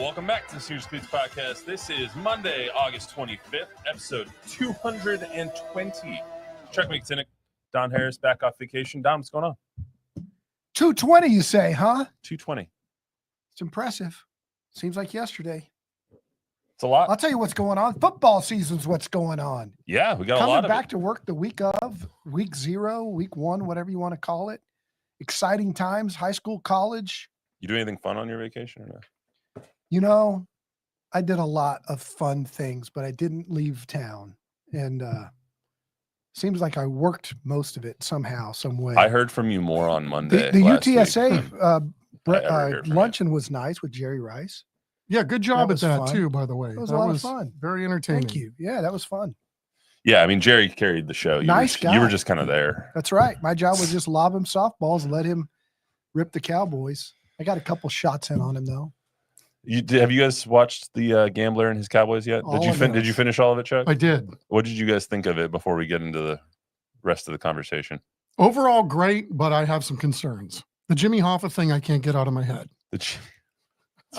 welcome back to the Senior Speeds Podcast. This is Monday, August 25th, episode 220. Chuck McTinnick, Don Harris, back off vacation. Don, what's going on? 220, you say, huh? 220. It's impressive. Seems like yesterday. It's a lot. I'll tell you what's going on. Football season's what's going on. Yeah, we got Coming a lot of back to work the week of, week 0, week 1, whatever you want to call it. Exciting times, high school, college. You do anything fun on your vacation or not? You know, I did a lot of fun things, but I didn't leave town. And seems like I worked most of it somehow, some way. I heard from you more on Monday. The last UTSA week. luncheon was nice with Jerry Rice. Yeah, good job at that fun. too, by the way. It was a lot of fun. Very entertaining. Thank you. Yeah, that was fun. Yeah, I mean, Jerry carried the show. Nice guy. You were just kind of there. That's right. My job was just lob him softballs and let him rip the Cowboys. I got a couple shots in on him, though. Have you guys watched the Gambler and his Cowboys yet? Did you finish all of it, Chuck? I did. What did you guys think of it before we get into the rest of the conversation? Overall, great, but I have some concerns. The Jimmy Hoffa thing, I can't get out of my head. It's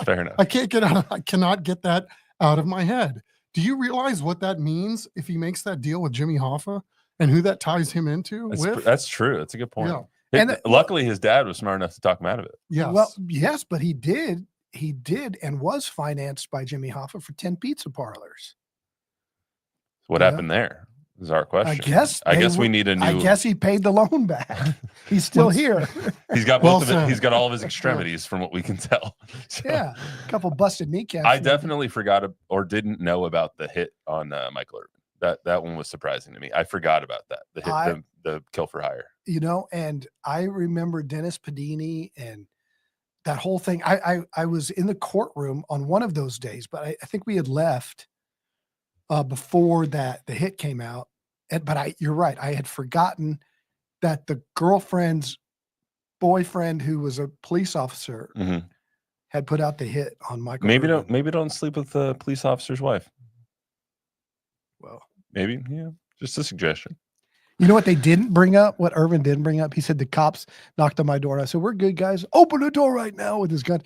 fair enough. I cannot get that out of my head. Do you realize what that means if he makes that deal with Jimmy Hoffa and who that ties him into? That's true. That's a good point. Yeah. And luckily, his dad was smart enough to talk him out of it. Yes. Well, yes, but he did and was financed by Jimmy Hoffa for 10 pizza parlors. What happened there is our question. I guess we need a new. I guess he paid the loan back. He's still here. He's got both of it. He's got all of his extremities from what we can tell. So, yeah. A couple busted kneecaps. I definitely forgot or didn't know about the hit on Michael Irvin. That one was surprising to me. I forgot about that. The hit, the kill for hire. You know, and I remember Dennis Padini and that whole thing. I was in the courtroom on one of those days, but I think we had left before the hit came out. But you're right. I had forgotten that the girlfriend's boyfriend, who was a police officer, had put out the hit on Michael. Maybe don't sleep with the police officer's wife. Well, maybe, yeah. Just a suggestion. You know what they didn't bring up? What Irvin didn't bring up? He said the cops knocked on my door. And I said, "We're good, guys. Open the door right now," with his gun.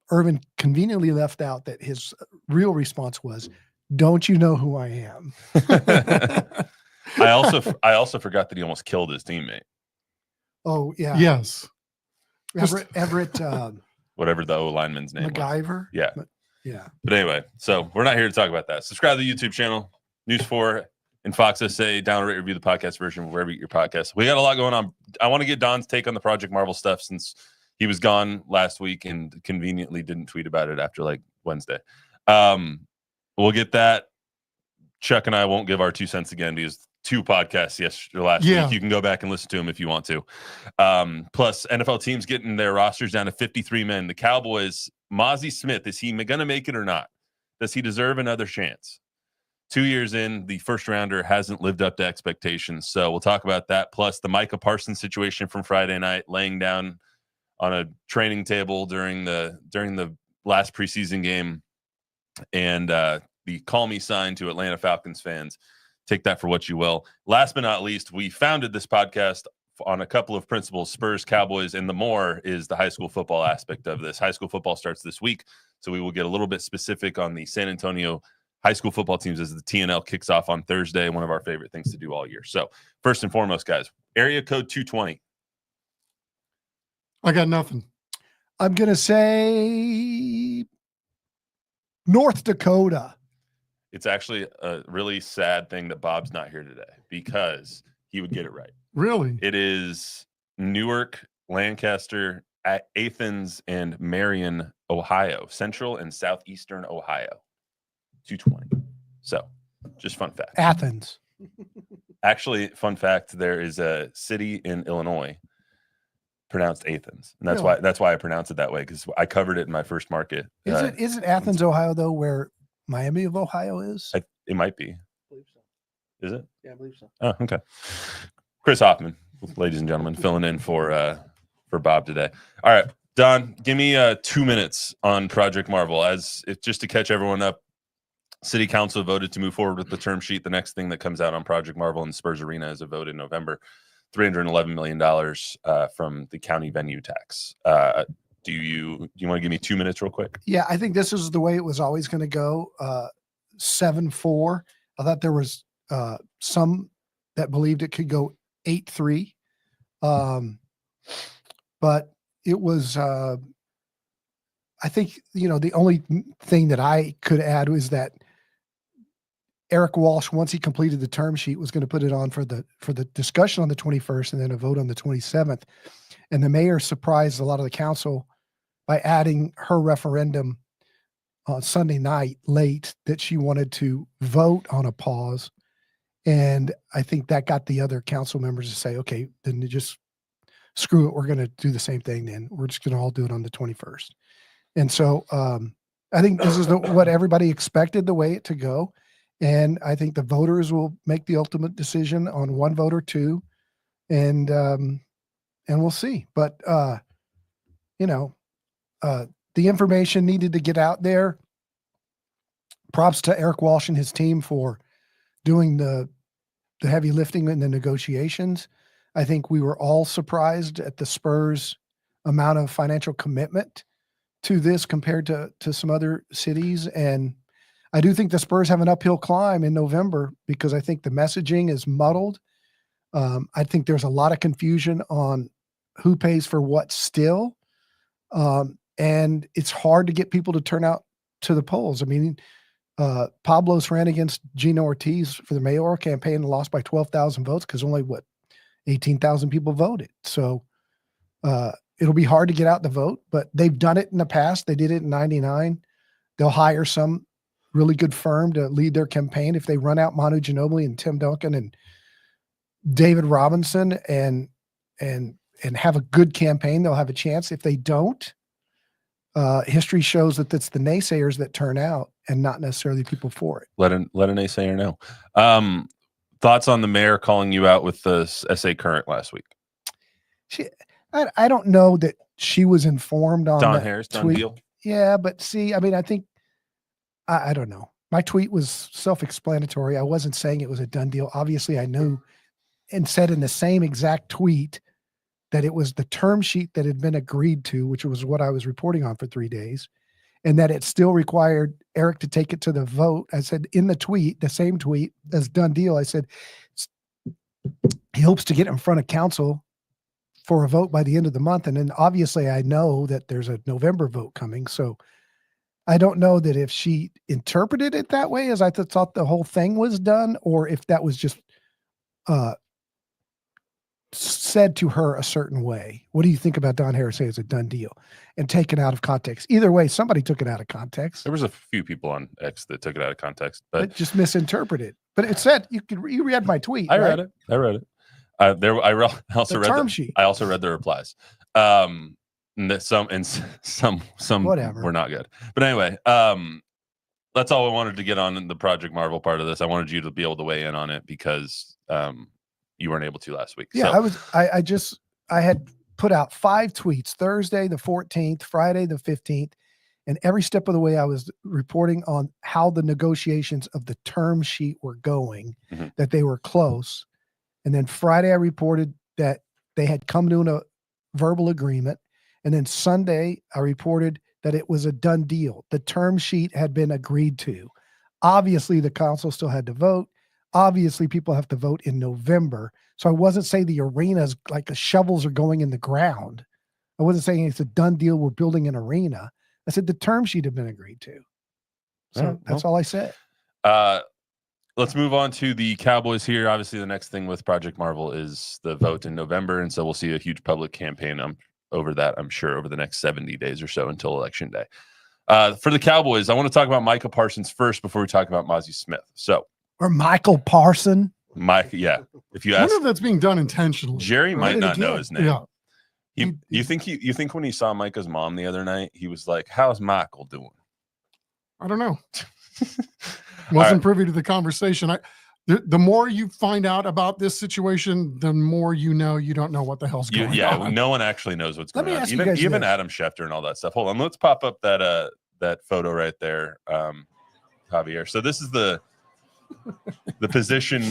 Irvin conveniently left out that his real response was, "Don't you know who I am?" I also forgot that he almost killed his teammate. Oh yeah. Yes. Everett. Whatever the O lineman's name MacGyver. was. Yeah. Yeah. But anyway, so we're not here to talk about that. Subscribe to the YouTube channel, News 4 and Fox SA. Download, rate, review the podcast version wherever you get your podcast. We got a lot going on. I want to get Don's take on the Project Marvel stuff since he was gone last week and conveniently didn't tweet about it after like Wednesday. We'll get that. Chuck and I won't give our 2 cents again because 2 podcasts last week. You can go back and listen to them if you want to. Plus, NFL teams getting their rosters down to 53 men. The Cowboys, Mozzie Smith, is he going to make it or not? Does he deserve another chance? 2 years in, the first rounder hasn't lived up to expectations. So we'll talk about that. Plus, the Micah Parsons situation from Friday night, laying down on a training table during the last preseason game, and the call me sign to Atlanta Falcons fans. Take that for what you will. Last but not least, we founded this podcast on a couple of principles: Spurs, Cowboys, and the more is the high school football aspect of this. High school football starts this week, so we will get a little bit specific on the San Antonio high school football teams as the TNL kicks off on Thursday. One of our favorite things to do all year. So first and foremost, guys, area code 220. I got nothing. I'm going to say North Dakota. It's actually a really sad thing that Bob's not here today because he would get it right. Really? It is Newark, Lancaster, Athens, and Marion, Ohio. Central and southeastern Ohio. 220. So, just fun fact. Athens. Actually, fun fact, there is a city in Illinois pronounced Athens. And that's why I pronounce it that way, because I covered it in my first market. Isn't Athens, Ohio, though, where Miami of Ohio is? It might be. I believe so. Is it? Yeah, I believe so. Oh, okay. Chris Hoffman, ladies and gentlemen, filling in for Bob today. All right, Don, give me 2 minutes on Project Marvel. Just to catch everyone up, City Council voted to move forward with the term sheet. The next thing that comes out on Project Marvel in Spurs Arena is a vote in November, $311 million from the county venue tax. Do Do you want to give me 2 minutes real quick? Yeah, I think this is the way it was always going to go. 7-4. I thought there was some that believed it could go 8-3. But it was, I think, the only thing that I could add was that Eric Walsh, once he completed the term sheet, was going to put it on for the discussion on the 21st and then a vote on the 27th. And the mayor surprised a lot of the council by adding her referendum on Sunday night late that she wanted to vote on a pause. And I think that got the other council members to say, okay, then just screw it. We're going to do the same thing then. We're just going to all do it on the 21st. And so I think this is what everybody expected the way it to go. And I think the voters will make the ultimate decision on one vote or two. And we'll see. But, the information needed to get out there. Props to Eric Walsh and his team for doing the heavy lifting in the negotiations. I think we were all surprised at the Spurs' amount of financial commitment to this compared to some other cities. And I do think the Spurs have an uphill climb in November because I think the messaging is muddled. I think there's a lot of confusion on who pays for what still. And it's hard to get people to turn out to the polls. I mean, Pablo's ran against Gino Ortiz for the mayoral campaign and lost by 12,000 votes because only 18,000 people voted. So it'll be hard to get out the vote, but they've done it in the past. They did it in 99. They'll hire some really good firm to lead their campaign. If they run out Manu Ginobili and Tim Duncan and David Robinson and have a good campaign, they'll have a chance. If they don't, history shows that it's the naysayers that turn out and not necessarily people for it. Let a naysayer know. Thoughts on the mayor calling you out with the SA Current last week? I don't know that she was informed on Don that Harris, done tweet. deal. Yeah, but see, I mean, I think I don't know. My tweet was self-explanatory. I wasn't saying it was a done deal. Obviously, I knew and said in the same exact tweet that it was the term sheet that had been agreed to, which was what I was reporting on for 3 days, and that it still required Eric to take it to the vote. I said in the tweet, the same tweet as done deal, I said he hopes to get in front of council for a vote by the end of the month. And then obviously I know that there's a November vote coming. So I don't know that if she interpreted it that way as I thought the whole thing was done, or if that was just said to her a certain way. What do you think about Don Harris saying it's a done deal and taken out of context? Either way, somebody took it out of context. There was a few people on X that took it out of context, but it just misinterpreted. But it said you read my tweet. I right? read it. I also read the replies. Some Whatever. were not good. But anyway, that's all I wanted to get on in the Project Marvel part of this. I wanted you to be able to weigh in on it because you weren't able to last week. Yeah, so. I had put out 5 tweets Thursday the 14th, Friday the 15th, and every step of the way I was reporting on how the negotiations of the term sheet were going, that they were close. And then Friday I reported that they had come to a verbal agreement. And then Sunday I reported that it was a done deal. The term sheet had been agreed to. Obviously the council still had to vote. Obviously people have to vote in November. So I wasn't saying the arena's like the shovels are going in the ground. I wasn't saying it's a done deal. We're building an arena. I said the term sheet had been agreed to. So that's all I said. Let's move on to the Cowboys here. Obviously, the next thing with Project Marvel is the vote in November. And so we'll see a huge public campaign over that, I'm sure, over the next 70 days or so until Election Day. For the Cowboys, I want to talk about Micah Parsons first before we talk about Mozzie Smith. Or Michael Parson. Yeah. If you ask, I wonder if that's being done intentionally. Jerry might not know his name. Yeah. You think when he saw Micah's mom the other night, he was like, "How's Michael doing?" I don't know. Wasn't privy to the conversation. The more you find out about this situation, the more you don't know what the hell's going on. Yeah, no one actually knows what's going on. Even Adam Schefter and all that stuff. Hold on, let's pop up that photo right there, Javier. So this is the position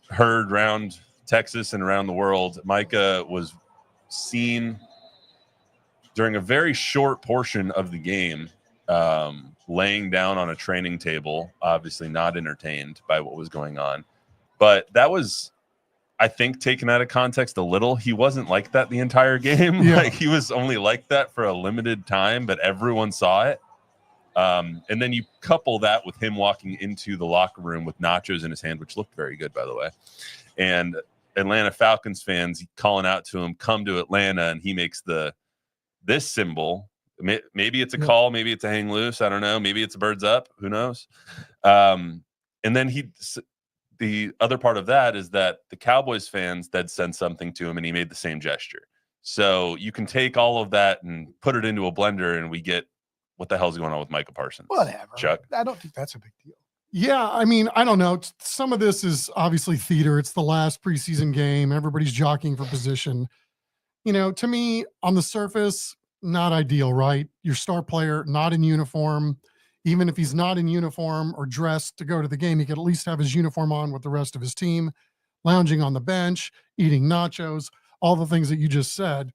heard around Texas and around the world. Micah was seen during a very short portion of the game, laying down on a training table, obviously not entertained by what was going on. But that was, I think, taken out of context a little. He wasn't like that the entire game. Yeah. Like, he was only like that for a limited time, but everyone saw it. And then you couple that with him walking into the locker room with nachos in his hand, which looked very good, by the way. And Atlanta Falcons fans calling out to him, come to Atlanta. And he makes this symbol. Maybe it's a call, maybe it's a hang loose. I don't know. Maybe it's a birds up. Who knows? And then the other part of that is that the Cowboys fans that sent something to him and he made the same gesture. So you can take all of that and put it into a blender and we get what the hell's going on with Micah Parsons. Whatever. Chuck. I don't think that's a big deal. Yeah, I mean, I don't know. Some of this is obviously theater. It's the last preseason game. Everybody's jockeying for position. You know, to me, on the surface, not ideal, right? Your star player, not in uniform. Even if he's not in uniform or dressed to go to the game, he could at least have his uniform on with the rest of his team, lounging on the bench, eating nachos, all the things that you just said.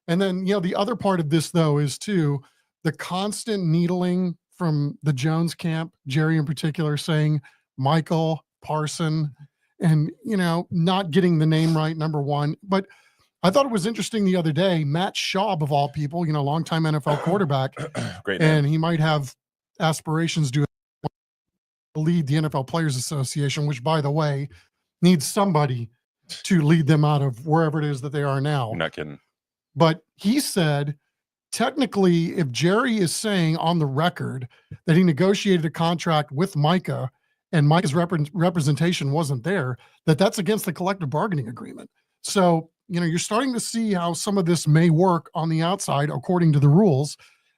And then, you know, the other part of this, though, is too, the constant needling from the Jones camp, Jerry in particular, saying Michael Parson and, you know, not getting the name right, number one. But I thought it was interesting the other day, Matt Schaub, of all people, you know, longtime NFL quarterback, Great name. and he might have aspirations to lead the NFL Players Association, which, by the way, needs somebody to lead them out of wherever it is that they are now. You're not kidding. But he said, technically, if Jerry is saying on the record that he negotiated a contract with Micah and Micah's representation wasn't there, that's against the collective bargaining agreement. So, you know, you're starting to see how some of this may work on the outside according to the rules.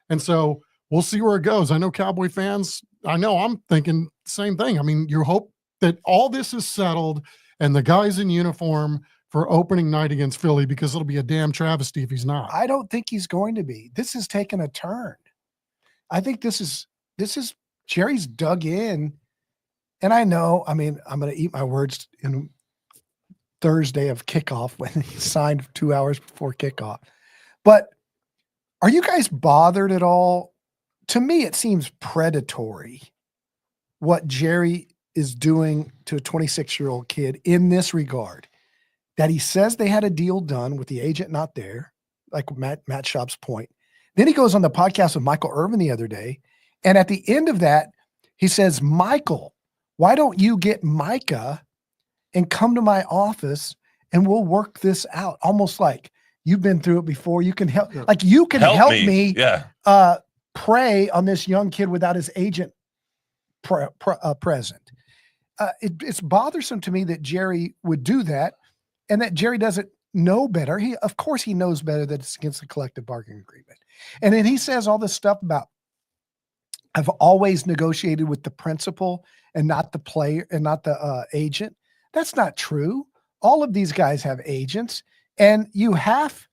And so we'll see where it goes. I know Cowboy fans, I know I'm thinking the same thing. I mean, you hope that all this is settled and the guy's in uniform for opening night against Philly, because it'll be a damn travesty if he's not. I don't think he's going to be. This has taken a turn. I think this is Jerry's dug in. And I know, I mean, I'm going to eat my words in Thursday of kickoff when he signed 2 hours before kickoff. But are you guys bothered at all? To me, it seems predatory what Jerry is doing to a 26-year-old kid in this regard. That he says they had a deal done with the agent not there, like Matt Schaub's point. Then he goes on the podcast with Michael Irvin the other day. And at the end of that, he says, Michael, why don't you get Micah and come to my office and we'll work this out? Almost like you've been through it before. You can help, like you can help me prey on this young kid without his agent present. It's bothersome to me that Jerry would do that. And that Jerry doesn't know better. Of course he knows better that it's against the collective bargaining agreement. And then he says all this stuff about, I've always negotiated with the principal and not the player and not the agent. That's not true. All of these guys have agents and you have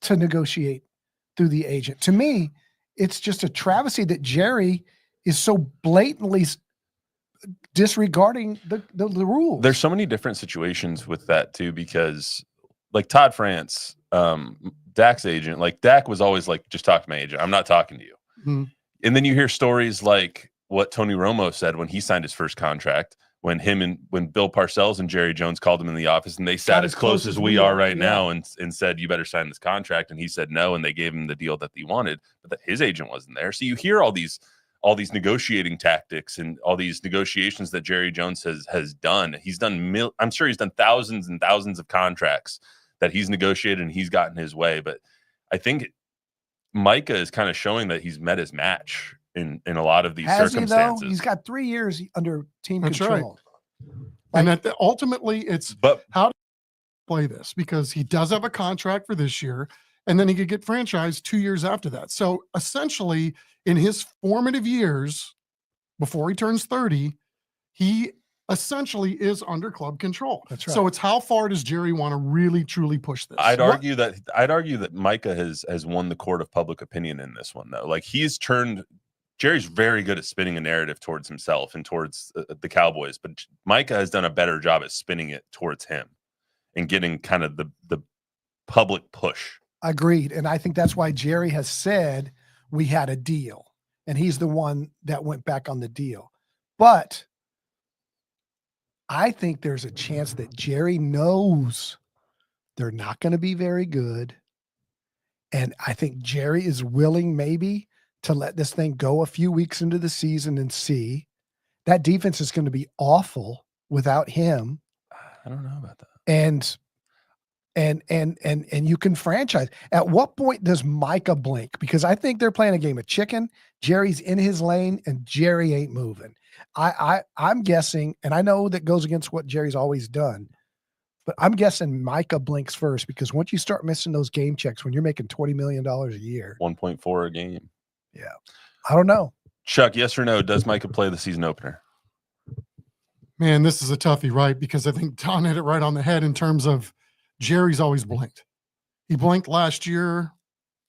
to negotiate through the agent. To me, it's just a travesty that Jerry is so blatantly disregarding the rules. There's so many different situations with that too, because like Todd France, Dak's agent, like Dak was always like, just talk to my agent. I'm not talking to you. Mm-hmm. And then you hear stories like what Tony Romo said when he signed his first contract, when Bill Parcells and Jerry Jones called him in the office and they sat as close as we are right now and said, you better sign this contract. And he said no. And they gave him the deal that he wanted, but that his agent wasn't there. So you hear all these negotiating tactics and all these negotiations that Jerry Jones has done. He's done, I'm sure he's done thousands and thousands of contracts that he's negotiated and he's gotten his way. But I think Micah is kind of showing that he's met his match in a lot of these circumstances. He, though? He's got 3 years under team That's control. Right. And ultimately it's how to play this, because he does have a contract for this year and then he could get franchised 2 years after that. So essentially in his formative years before he turns 30, he essentially is under club control. That's right. So it's how far does Jerry want to really truly push this? I'd argue that Micah has won the court of public opinion in this one, though. Like Jerry's very good at spinning a narrative towards himself and towards the Cowboys, but Micah has done a better job at spinning it towards him and getting kind of the public push. Agreed. And I think that's why Jerry has said we had a deal. And he's the one that went back on the deal. But I think there's a chance that Jerry knows they're not going to be very good. And I think Jerry is willing maybe to let this thing go a few weeks into the season and see. That defense is going to be awful without him. I don't know about that. And you can franchise. At what point does Micah blink? Because I think they're playing a game of chicken. Jerry's in his lane and Jerry ain't moving. I'm guessing, and I know that goes against what Jerry's always done, but I'm guessing Micah blinks first, because once you start missing those game checks, when you're making $20 million a year, 1.4 a game. Yeah. I don't know. Chuck, yes or no? Does Micah play the season opener? Man, this is a toughie, right? Because I think Don hit it right on the head in terms of Jerry's always blinked. He blinked last year.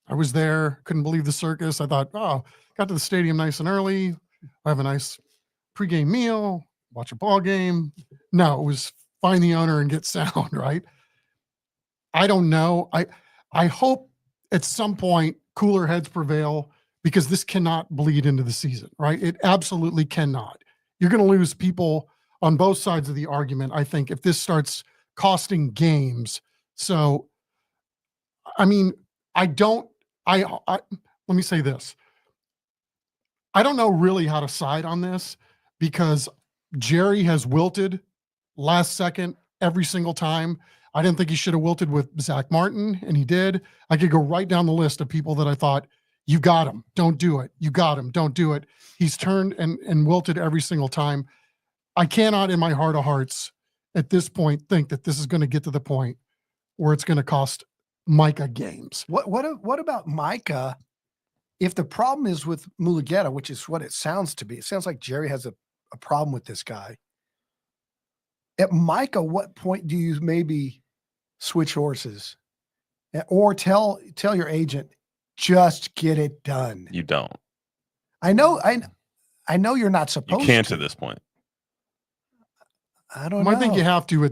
I was there. Couldn't believe the circus. I thought, oh, got to the stadium nice and early. I have a nice pregame meal, watch a ball game. No, it was find the owner and get sound, right? I don't know. I hope at some point cooler heads prevail, because this cannot bleed into the season, right? It absolutely cannot. You're going to lose people on both sides of the argument, I think, if this starts costing games. So, I mean, let me say this. I don't know really how to side on this, because Jerry has wilted last second every single time. I didn't think he should have wilted with Zach Martin, and he did. I could go right down the list of people that I thought, you got him, don't do it. You got him, don't do it. He's turned and wilted every single time. I cannot in my heart of hearts at this point think that this is going to get to the point where it's going to cost Micah games. What about Micah? If the problem is with Mulugeta, which is what it sounds to be, it sounds like Jerry has a problem with this guy. At Micah, what point do you maybe switch horses, or tell your agent, just get it done? You don't. I know you're not supposed to. You can't at this point. I don't know. I think you have to.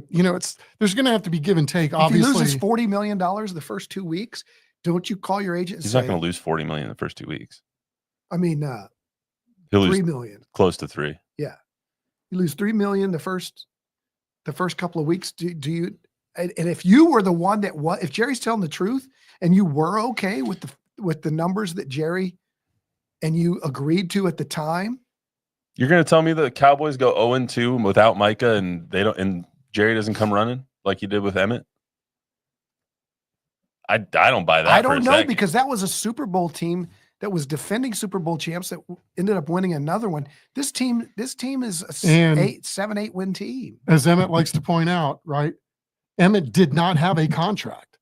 There's going to have to be give and take. Obviously, if he loses $40 million the first 2 weeks, don't you call your agent? And He's say, not going to lose $40 million in the first 2 weeks. I mean, He'll lose $3 million. close to $3 million. Yeah, you lose $3 million the first couple of weeks. Do you? And if you were the one that if Jerry's telling the truth and you were okay with the numbers that Jerry and you agreed to at the time, you're going to tell me the Cowboys go 0-2 without Micah, and Jerry doesn't come running like he did with Emmett? I don't buy that. I don't know, because that was a Super Bowl team that was defending Super Bowl champs that ended up winning another one. This team is a 7-8 win team. As Emmett likes to point out, right? Emmett did not have a contract.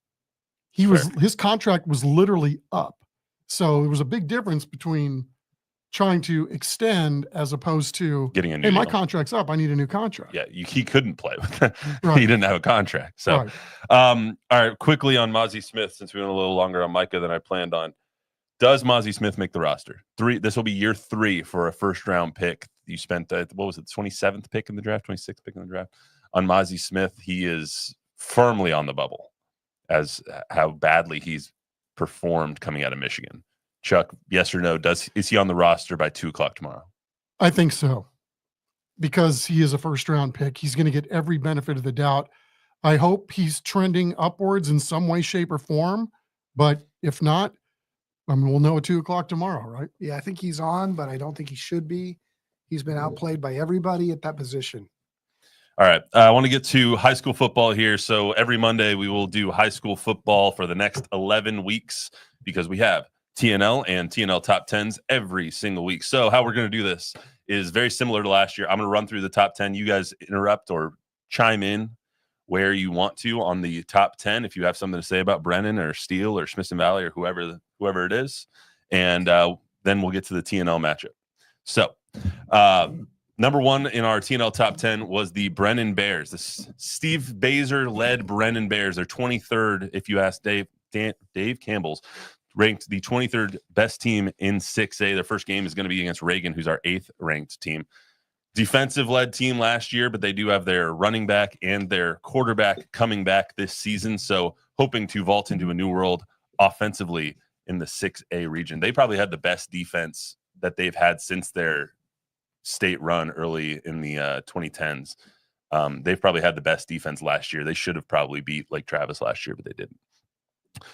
His contract was literally up. So there was a big difference between trying to extend as opposed to getting a new my contract's up, I need a new contract. Yeah, he couldn't play with that. Right. He didn't have a contract. So, all right, quickly on Mozzie Smith, since we went a little longer on Micah than I planned on. Does Mozzie Smith make the roster? This will be year 3 for a first-round pick. You spent, what was it, 27th pick in the draft, 26th pick in the draft on Mozzie Smith. He is firmly on the bubble as how badly he's performed coming out of Michigan. Chuck, yes or no? Is he on the roster by 2:00 tomorrow? I think so, because he is a first-round pick. He's going to get every benefit of the doubt. I hope he's trending upwards in some way, shape, or form. But if not, we'll know at 2:00 tomorrow, right? Yeah, I think he's on, but I don't think he should be. He's been outplayed by everybody at that position. All right. I want to get to high school football here. So every Monday we will do high school football for the next 11 weeks, because we have TNL and TNL top 10s every single week. So how we're going to do this is very similar to last year. I'm going to run through the top 10. You guys interrupt or chime in where you want to on the top 10. If you have something to say about Brennan or Steele or Smithson Valley or whoever it is. And then we'll get to the TNL matchup. So number 1 in our TNL top 10 was the Brennan Bears. The Steve Baser-led Brennan Bears. They're 23rd, if you ask Dave Campbell's, ranked the 23rd best team in 6A. Their first game is going to be against Reagan, who's our 8th ranked team. Defensive-led team last year, but they do have their running back and their quarterback coming back this season, so hoping to vault into a new world offensively in the 6A region. They probably had the best defense that they've had since their state run early in the 2010s. They've probably had the best defense last year. They should have probably beat Lake Travis last year, but they didn't.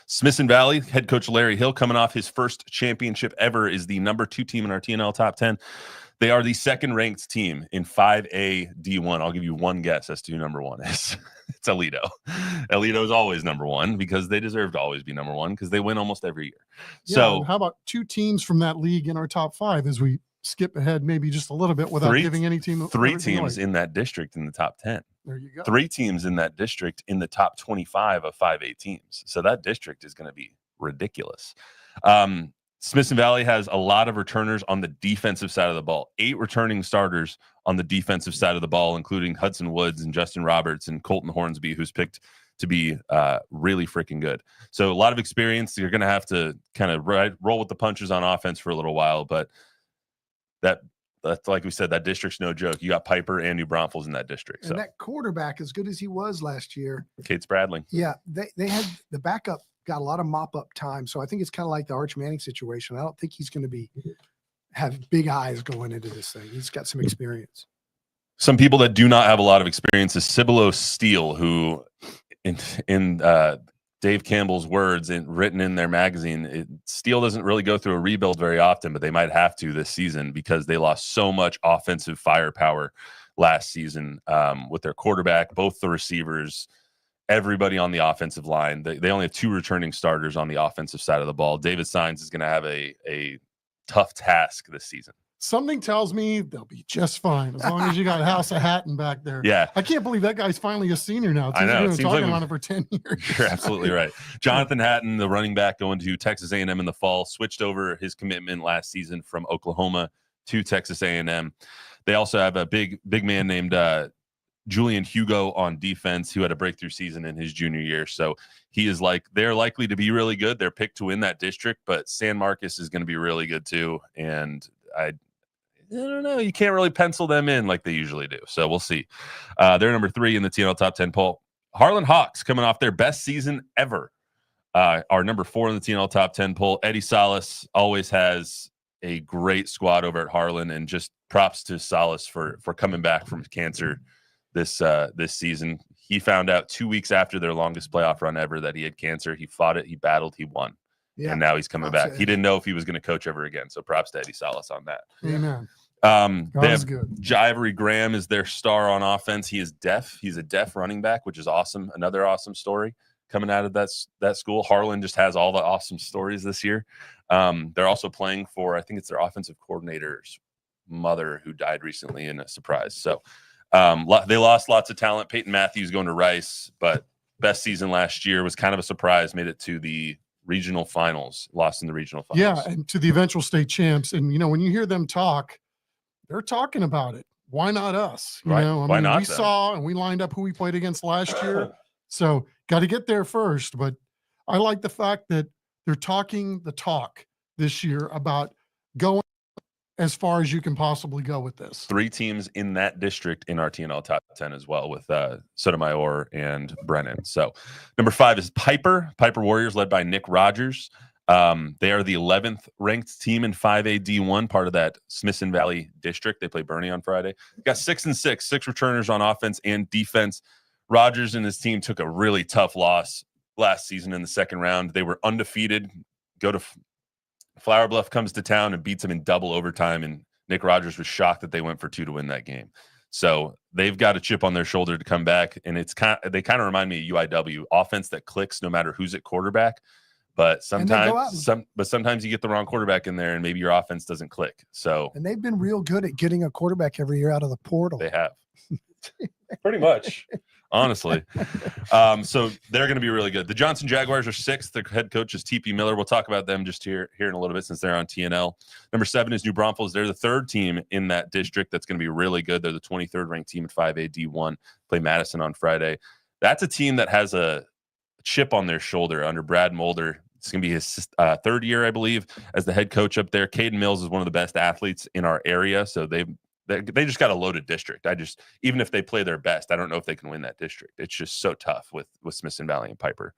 Smithson Valley head coach Larry Hill, coming off his first championship ever, is the number 2 team in our TNL top 10. They are the second ranked team in 5A D1. I'll give you one guess as to who number 1 is. It's Aledo. Aledo is always number 1 because they deserve to always be number 1 because they win almost every year. Yeah, So how about 2 teams from that league in our top 5 as we skip ahead maybe just a little bit without giving any team 3 teams in that district in the top 10. There you go. 3 teams in that district in the top 25 of 5A teams. So that district is going to be ridiculous. Smithson Valley has a lot of returners on the defensive side of the ball. 8 returning starters on the defensive side of the ball, including Hudson Woods and Justin Roberts and Colton Hornsby, who's picked to be really freaking good. So a lot of experience. You're going to have to kind of roll with the punches on offense for a little while, but that's like we said, that district's no joke. You got Piper and New Braunfels in that district. And that quarterback, as good as he was last year, Kate Bradley. Yeah, they had the backup got a lot of mop up time, so I think it's kind of like the Arch Manning situation. I don't think he's going to have big eyes going into this thing. He's got some experience. Some people that do not have a lot of experience is Cibolo Steele, who in Dave Campbell's words written in their magazine, Steele doesn't really go through a rebuild very often, but they might have to this season because they lost so much offensive firepower last season with their quarterback, both the receivers, everybody on the offensive line. They only have 2 returning starters on the offensive side of the ball. David Sines is going to have a tough task this season. Something tells me they'll be just fine as long as you got House of Hatton back there. Yeah. I can't believe that guy's finally a senior now. I know. We've been talking about it for 10 years. You're absolutely right. Jonathan Hatton, the running back going to Texas A&M in the fall, switched over his commitment last season from Oklahoma to Texas A&M. They also have a big man named Julian Hugo on defense, who had a breakthrough season in his junior year. So they're likely to be really good. They're picked to win that district, but San Marcos is going to be really good too. And I don't know. You can't really pencil them in like they usually do. So we'll see. They're number 3 in the TNL top 10 poll. Harlan Hawks, coming off their best season ever, are number 4 in the TNL top 10 poll. Eddie Salas always has a great squad over at Harlan, and just props to Salas for coming back from cancer this season. He found out 2 weeks after their longest playoff run ever that he had cancer. He fought it, he battled, he won. Yeah. And now he's coming back. He didn't know if he was going to coach ever again. So props to Eddie Salas on that. Amen. They have good. Jivery Graham is their star on offense. He is deaf. He's a deaf running back, which is awesome. Another awesome story coming out of that school. Harlan just has all the awesome stories this year. They're also playing for, I think it's their offensive coordinator's mother who died recently in a surprise. So they lost lots of talent. Peyton Matthews going to Rice, but best season last year was kind of a surprise. Made it to the regional finals, lost in the regional finals. Yeah, and to the eventual state champs. And, when you hear them talk, they're talking about it. Why not us? Right. Why not we them? saw and we lined up who we played against last year. So got to get there first. But I like the fact that they're talking the talk this year about going as far as you can possibly go with this. 3 teams in that district in our TNL top 10 as well, with Sotomayor and Brennan. So number 5 is Piper Warriors, led by Nick Rogers. They are the 11th ranked team in 5A D1, part of that Smithson Valley district. They play Bernie on Friday. Got 6 and 6 returners on offense and defense. Rogers and his team took a really tough loss last season in the second round. They were undefeated. Go to Flower Bluff, comes to town and beats them in double overtime, and Nick Rogers was shocked that they went for 2 to win that game. So they've got a chip on their shoulder to come back, and they kind of remind me of UIW, offense that clicks no matter who's at quarterback. But sometimes you get the wrong quarterback in there, and maybe your offense doesn't click. So and they've been real good at getting a quarterback every year out of the portal. They have. Pretty much. Honestly. So they're going to be really good. The Johnson Jaguars are 6th. Their head coach is TP Miller. We'll talk about them just here in a little bit since they're on TNL. Number 7 is New Braunfels. They're the 3rd team in that district that's going to be really good. They're the 23rd ranked team at 5A D1. Play Madison on Friday. That's a team that has a chip on their shoulder under Brad Mulder. It's going to be his 3rd year, I believe, as the head coach up there. Caden Mills is one of the best athletes in our area, so they just got a loaded district. Even if they play their best, I don't know if they can win that district. It's just so tough with Smithson Valley and Piper.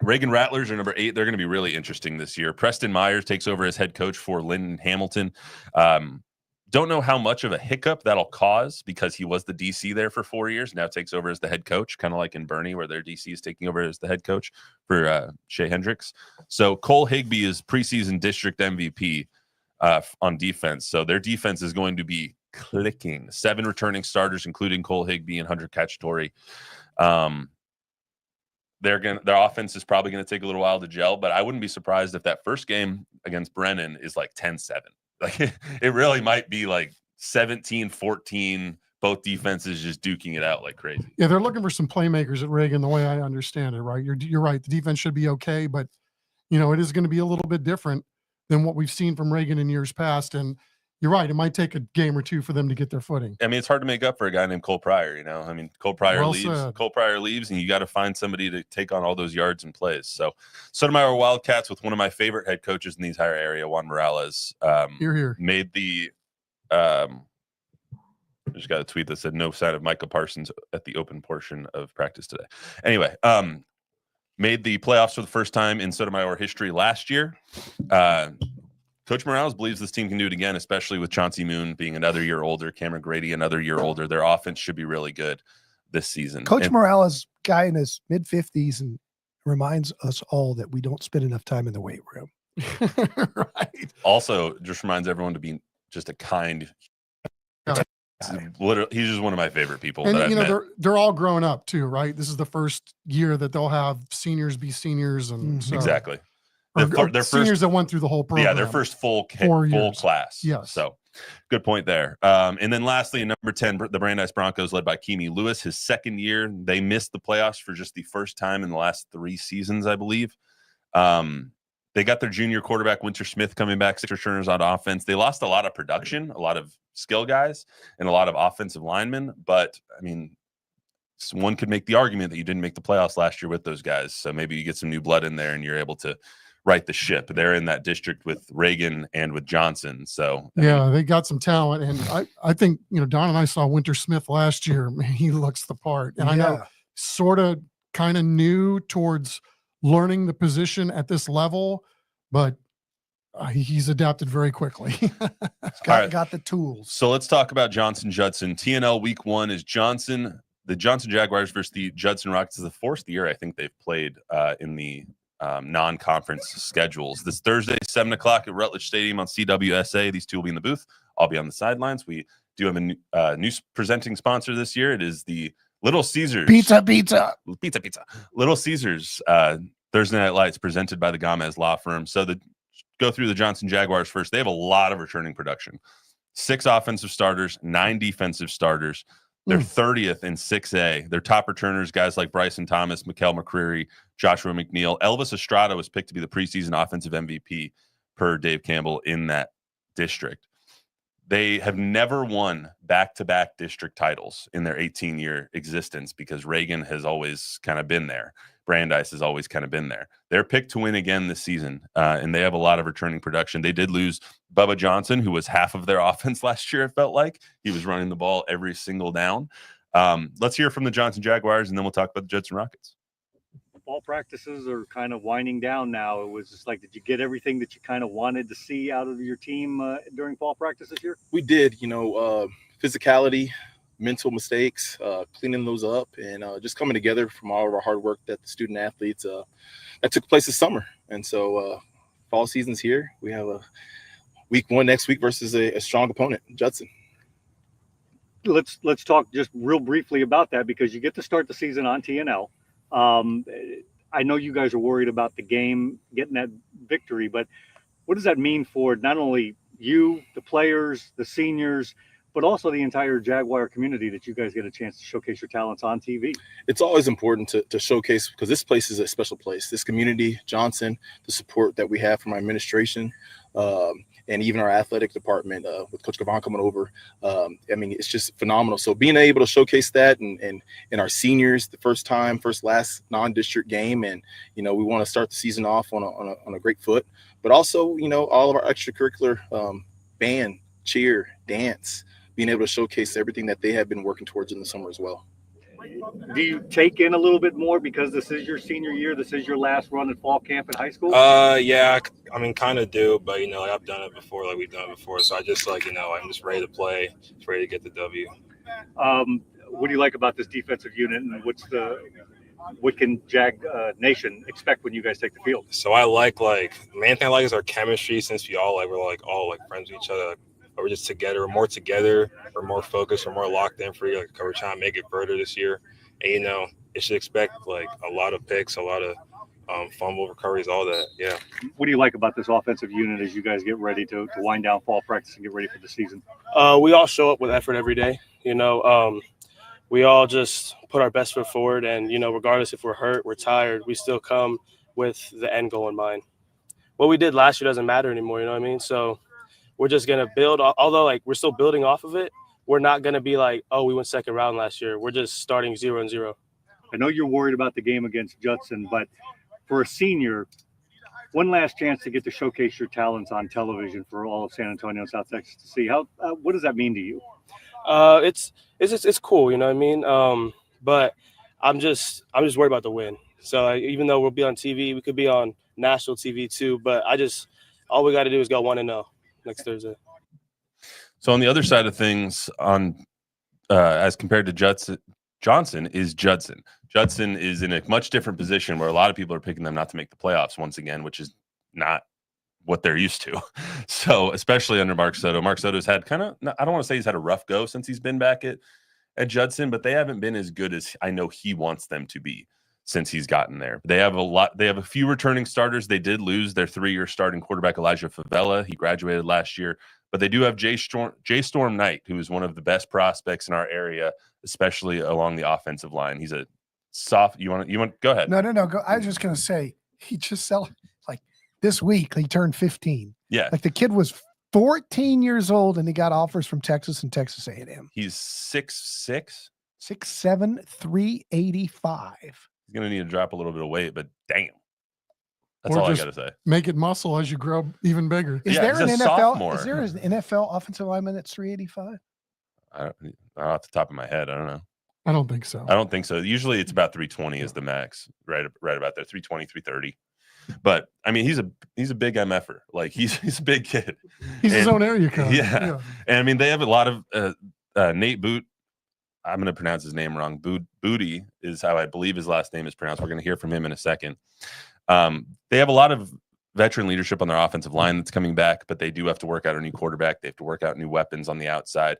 Reagan Rattlers are number 8. They're going to be really interesting this year. Preston Myers takes over as head coach for Lyndon Hamilton. Don't know how much of a hiccup that'll cause because he was the DC there for 4 years. Now takes over as the head coach, kind of like in Bernie, where their DC is taking over as the head coach for Shea Hendricks. So Cole Higbee is preseason district MVP on defense. So their defense is going to be clicking. 7 returning starters, including Cole Higbee and Hunter Cacciatore. Their offense is probably going to take a little while to gel, but I wouldn't be surprised if that first game against Brennan is like 10-7. Like it really might be like 17-14, both defenses just duking it out like crazy. Yeah, they're looking for some playmakers at Reagan, the way I understand it, right? You're right. The defense should be okay, but it is going to be a little bit different than what we've seen from Reagan in years past. And you're right, it might take a game or two for them to get their footing. I mean, it's hard to make up for a guy named Cole Pryor, I mean, Cole Pryor Well leaves. said. Cole Pryor leaves, and you got to find somebody to take on all those yards and plays. So Sotomayor Wildcats with one of my favorite head coaches in the entire area, Juan Morales, Here. made the I just got a tweet that said no sign of Micah Parsons at the open portion of practice today. Anyway, made the playoffs for the first time in Sotomayor history last year. Coach Morales believes this team can do it again, especially with Chauncey Moon being another year older, Cameron Grady another year older. Their offense should be really good this season. Coach Morales, guy in his mid-50s, and reminds us all that we don't spend enough time in the weight room. Right. Also, just reminds everyone to be just a kind. Literally, he's just one of my favorite people. And that I've met. they're all grown up too, right? This is the first year that they'll have seniors be seniors, and so, Exactly. their seniors that went through the whole program. Yeah, their first full 4 years. class. Yes. So good point there. And then lastly, number 10, the Brandeis Broncos, led by Keamy Lewis. His second year, they missed the playoffs for just the first time in the last 3 seasons, I believe. They got their junior quarterback, Winter Smith, coming back, 6 returners on offense. They lost a lot of production, a lot of skill guys, and a lot of offensive linemen. But, I mean, one could make the argument that you didn't make the playoffs last year with those guys. So maybe you get some new blood in there and you're able to right the ship. They're in that district with Reagan and with Johnson. So they got some talent. And I think, Don and I saw Winter Smith last year. Man, he looks the part. And I know sort of kind of new towards learning the position at this level, but he's adapted very quickly. Got the tools. So let's talk about Johnson Judson. TNL week 1 is the Johnson Jaguars versus the Judson Rockets. Is the 4th year I think they've played in the non-conference schedules. This Thursday, 7 o'clock at Rutledge Stadium on CWSA. These two will be in the booth. I'll be on the sidelines. We do have a new presenting sponsor this year. It is the Little Caesars. Pizza. Little Caesars Thursday Night Lights, presented by the Gomez Law Firm. So go through the Johnson Jaguars first. They have a lot of returning production. 6 offensive starters, 9 defensive starters. They're 30th in 6A. Their top returners, guys like Bryson Thomas, Mikael McCreary, Joshua McNeil. Elvis Estrada was picked to be the preseason offensive MVP per Dave Campbell in that district. They have never won back-to-back district titles in their 18-year existence because Reagan has always kind of been there. Brandeis has always kind of been there. They're picked to win again this season, and they have a lot of returning production. They did lose Bubba Johnson, who was half of their offense last year, it felt like. He was running the ball every single down. Let's hear from the Johnson Jaguars, and then we'll talk about the Judson Rockets. Fall practices are kind of winding down now. It was just like, did you get everything that you kind of wanted to see out of your team during fall practice this year? We did, physicality, mental mistakes, cleaning those up, and just coming together from all of our hard work that the student athletes that took place this summer. And so fall season's here. We have a week 1 next week versus a strong opponent, Judson. Let's talk just real briefly about that, because you get to start the season on TNL. I know you guys are worried about the game, getting that victory, but what does that mean for not only you, the players, the seniors, but also the entire Jaguar community, that you guys get a chance to showcase your talents on TV? It's always important to showcase, because this place is a special place. This community, Johnson, the support that we have from our administration, and even our athletic department with Coach Gavon coming over. It's just phenomenal. So being able to showcase that and our seniors, the first last non-district game, and we want to start the season off on a great foot. But also, all of our extracurricular band, cheer, dance, being able to showcase everything that they have been working towards in the summer as well. Do you take in a little bit more because this is your senior year? This is your last run at fall camp in high school? Yeah, I mean, kind of do, but, like, I've done it before, like we've done it before. So I just, like, I'm just ready to play, just ready to get the W. What do you like about this defensive unit, and what can Jag Nation expect when you guys take the field? So I main thing I like is our chemistry, since we're all friends with each other. We're just together, we're more together, we're more focused, we're more locked in for you. Like, we're trying to make it further this year. And, you should expect like a lot of picks, a lot of fumble recoveries, all that. Yeah. What do you like about this offensive unit as you guys get ready to wind down fall practice and get ready for the season? We all show up with effort every day. We all just put our best foot forward, and regardless if we're hurt, we're tired, we still come with the end goal in mind. What we did last year doesn't matter anymore. You know what I mean? So we're just gonna build. Although like we're still building off of it, we're not gonna be like, oh, we went second round last year. We're just starting 0-0. I know you're worried about the game against Judson, but for a senior, one last chance to get to showcase your talents on television for all of San Antonio and South Texas to see. What does that mean to you? It's cool, you know what I mean? But I'm just worried about the win. So even though we'll be on TV, we could be on national TV too. But all we got to do is go 1-0 next Thursday. So on the other side of things, as compared to Johnson is Judson. Judson is in a much different position where a lot of people are picking them not to make the playoffs once again, which is not what they're used to. So especially under Mark Soto. Mark Soto's had I don't want to say he's had a rough go since he's been back at Judson, but they haven't been as good as I know he wants them to be since he's gotten there. They have a few returning starters. They did lose their 3-year starting quarterback, Elijah Favela. He graduated last year, but they do have Jay Storm Knight, who is one of the best prospects in our area, especially along the offensive line. He's a soft. You want go ahead. No. Go. I was just going to say, he just like this week, he turned 15. Yeah. Like the kid was 14 years old and he got offers from Texas and Texas A&M. He's 6'6", 6'7", 385. He's going to need to drop a little bit of weight, but damn. That's Or all I just got to say. Make it muscle as you grow even bigger. Is Yeah, there an he's a NFL? sophomore. Is there an NFL offensive lineman that's 385? Not off the top of my head. I don't know. I don't think so. I don't think so. Usually it's about 320 is the max, right about there, 320, 330. But I mean, he's a big MFer. Like he's a big kid. He's his own area code. Yeah. And I mean, they have a lot of Nate Boot. I'm going to pronounce his name wrong. Booty is how I believe his last name is pronounced. We're going to hear from him in a second. They have a lot of veteran leadership on their offensive line that's coming back, but they do have to work out a new quarterback. They have to work out new weapons on the outside.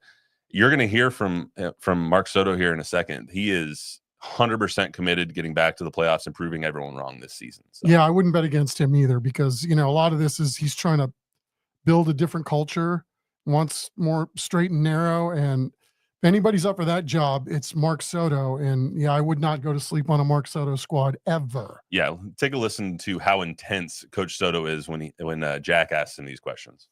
You're going to hear from Mark Soto here in a second. He is 100% committed to getting back to the playoffs and proving everyone wrong this season. So. Yeah, I wouldn't bet against him either because, a lot of this is he's trying to build a different culture, wants more straight and narrow. And if anybody's up for that job, it's Mark Soto. And yeah, I would not go to sleep on a Mark Soto squad ever. Yeah, take a listen to how intense Coach Soto is when Jack asks him these questions.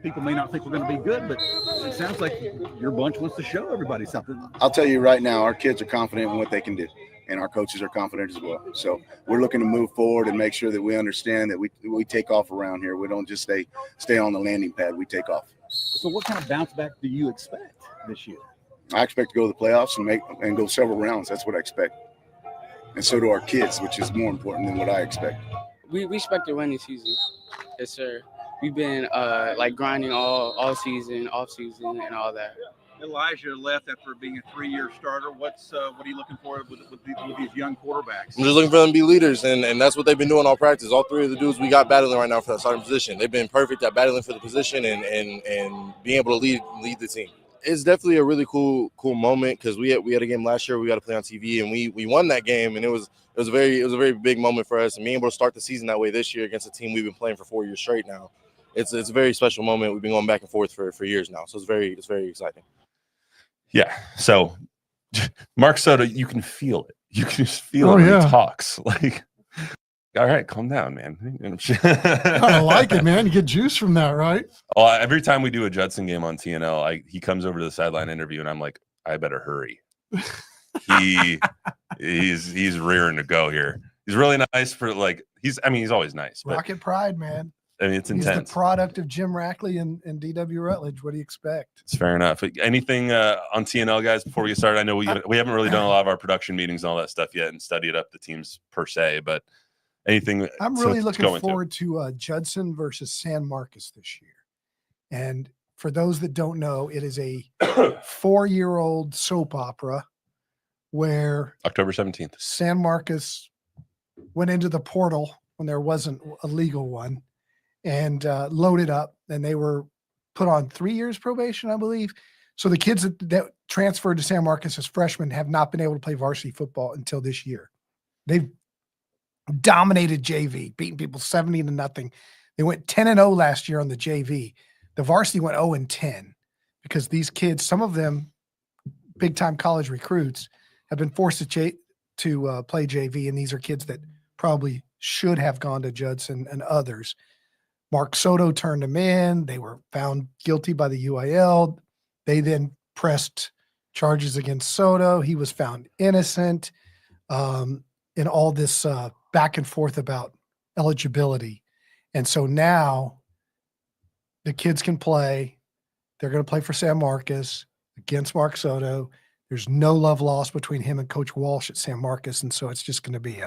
People may not think we're going to be good, but it sounds like your bunch wants to show everybody something. I'll tell you right now, our kids are confident in what they can do, and our coaches are confident as well. So we're looking to move forward and make sure that we understand that we take off around here. We don't just stay on the landing pad. We take off. So what kind of bounce back do you expect this year? I expect to go to the playoffs and go several rounds. That's what I expect. And so do our kids, which is more important than what I expect. We expect to win this season. Yes, sir. We've been grinding all season, off season, and all that. Elijah left after being a 3-year starter. What are you looking for with these young quarterbacks? I'm just looking for them to be leaders, and that's what they've been doing all practice. All three of the dudes we got battling right now for that starting position. They've been perfect at battling for the position and being able to lead the team. It's definitely a really cool moment because we had a game last year. We got to play on TV, and we won that game, and it was a very big moment for us. And being able to start the season that way this year against a team we've been playing for 4 years straight now, it's a very special moment. We've been going back and forth for years now, so it's very exciting. Yeah. So Mark Soto, you can feel it. You can just feel it when he talks. Like, all right, calm down, man. I like it, man. You get juice from that, right? Oh, every time we do a Judson game on TNL, he comes over to the sideline interview, and I'm like, I better hurry. He's rearing to go here. He's really nice for he's always nice. But Rocket Pride, man. I mean, it's He's intense. the product of Jim Rackley and DW Rutledge. What do you expect? It's fair enough. Anything on TNL, guys, before we get started? I know we haven't really done a lot of our production meetings and all that stuff yet and studied up the teams per se, but anything. I'm really looking forward to Judson versus San Marcos this year. And for those that don't know, it is a 4-year-old soap opera where October 17th. San Marcos went into the portal when there wasn't a legal one and loaded up, and they were put on 3 years probation, I believe. So the kids that transferred to San Marcos as freshmen have not been able to play varsity football until this year. They've dominated JV, beating people 70-0. They went 10-0 last year on the JV. The varsity went 0-10 because these kids, some of them big time college recruits, have been forced to play JV. And these are kids that probably should have gone to Judson and others. Mark Soto turned them in. They were found guilty by the UIL. They then pressed charges against Soto. He was found innocent in all this back and forth about eligibility. And so now the kids can play. They're going to play for San Marcos against Mark Soto. There's no love lost between him and Coach Walsh at San Marcos. And so it's just going to be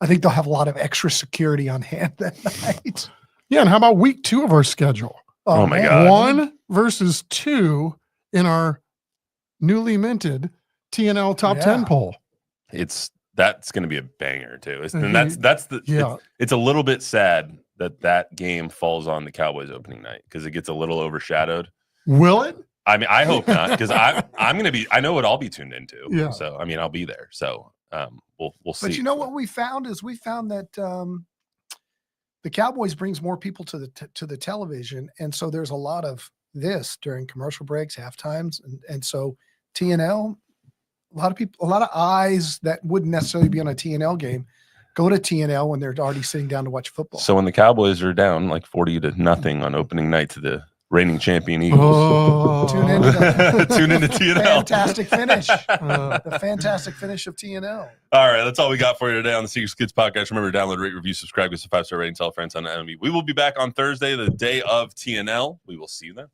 I think they'll have a lot of extra security on hand that night. Yeah, and how about week 2 of our schedule? Oh my God. 1 versus 2 in our newly minted TNL top 10 poll. That's going to be a banger too. It's a little bit sad that game falls on the Cowboys opening night because it gets a little overshadowed. Will it? I mean, I hope not, because I'm going to be. I know what I'll be tuned into. Yeah. So I mean, I'll be there. So we'll see. But you know what we found that the Cowboys brings more people to the television, and so there's a lot of this during commercial breaks, half times, and so TNL. A lot of people, a lot of eyes that wouldn't necessarily be on a TNL game go to TNL when they're already sitting down to watch football. So when the Cowboys are down like 40-0 on opening night to the reigning champion Eagles, tune into TNL. Fantastic finish. The fantastic finish of TNL. All right, that's all we got for you today on the Secret Kids podcast. Remember to download, rate, review, subscribe, give us a 5-star rating, tell friends on the enemy. We will be back on Thursday, the day of TNL. We will see you then.